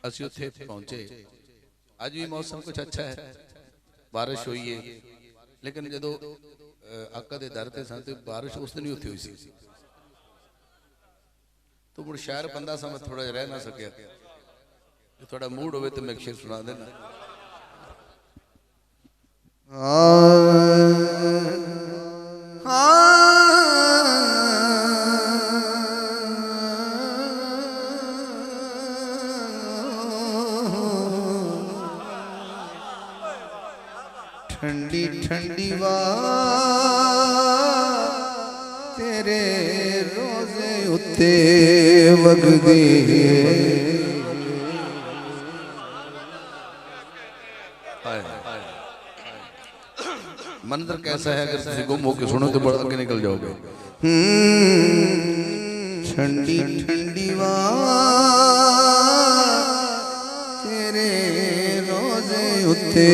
असी उत्थे पहुंचे। अज भी मौसम कुछ अच्छा है, बारिश हुई है, लेकिन जो आका दे दर ते सन ते बारिश उस दिन ही उत्थे हुई सी। तो मुड़ शायर बंदा समझ थोड़ा रह ना सकिया। थोड़ा मूड होवे तो मैं एक शेर सुना देना। ठंडी ठंडी वा तेरे रोजे उत्ते वगदी मंजर कैसा है, अगर तुम गुम होकर सुनो तो बड़ा आगे निकल जाओगे। ठंडी ठंडी वा तेरे रोजे उत्ते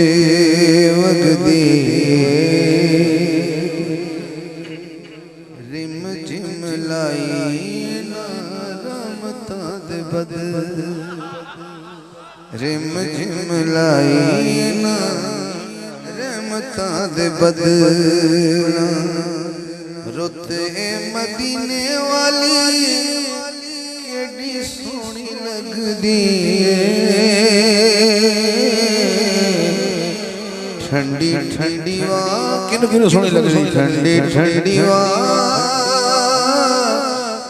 वगदी रिम जिम लाई ना रमता दे बदल रिम जिम लाई ना रमता दे बदल रुत ए मदीने वाली केडी सोहनी लगदी ठंडी ठंडी वा किन सोहनी लगदी ठंडी ठंडी वा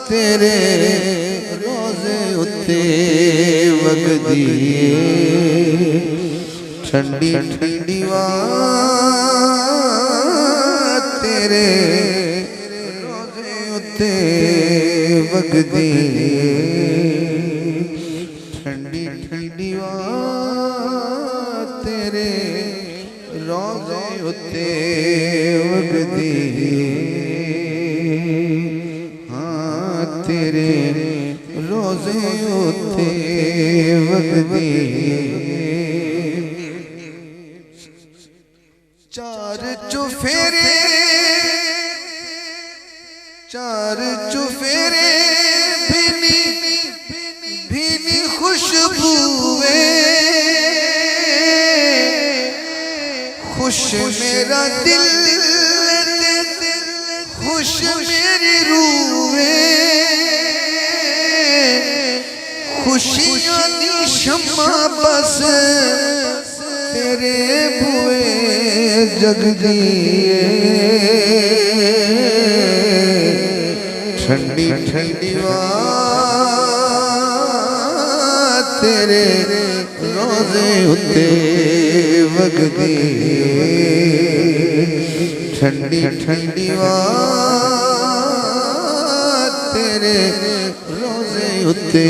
तेरे रोजे उत्ते वगदी ठंडी ठंडी वा तेरे रोजे उत्ते वगदी ठंडी ठंडी वा तेरे रोजे उत्ते वगदी हाँ तेरे रोजे उत्ते वगदी चार चुफेरे भीनी खुशबूए खुश मेरा दिल खुश मेरी रूए खुशियां दी शम्मा बस तेरे बुए जगदी ठंडी ठंडी वा तेरे रोजे उत्ते वगदी ठंडी ठंडी वा तेरे रोजे उत्ते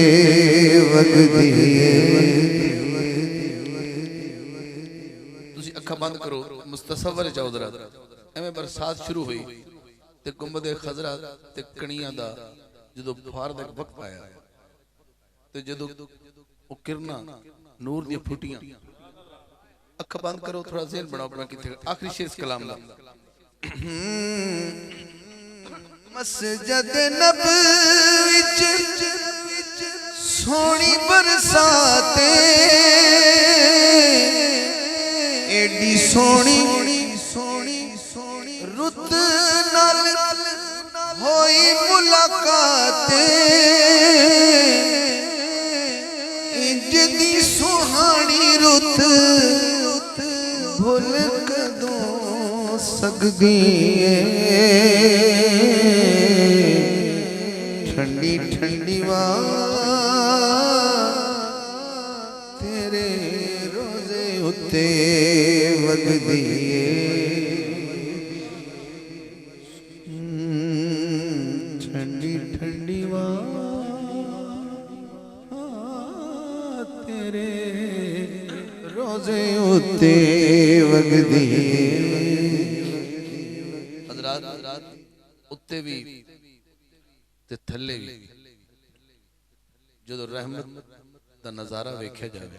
वगदी अखा बंद करो, मुस्तसवर जाओ जरा। एवें बरसात शुरू हुई ते गुंबदे खजरा ते कणियां दा जदों फुहार दा वक्त आया ते जदों ओ किरणा नूर दी फुटियां। अखा बंद करो, थोड़ा ज़हन बनाओ अपना किथे आखिरी शेर इस कलाम दा। मस्जिद नबवी विच सोहनी बरसाते एडी सोहनी रुत नाल होई मुलाकात इंज दी सुहानी रुत भुल कदों सकदी ठंडी ठंडी वा तेरे रोजे उत्ते वगदी ठंडी ठंडी वा तेरे रोजे उत्ते वगदी हज़रात उत्ते भी ते थल्ले भी जो रहमत का नज़ारा वेख्या जाए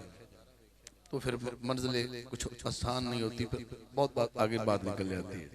तो फिर मंजिलें कुछ आसान नहीं होती, बहुत आगे बात निकल जाती है।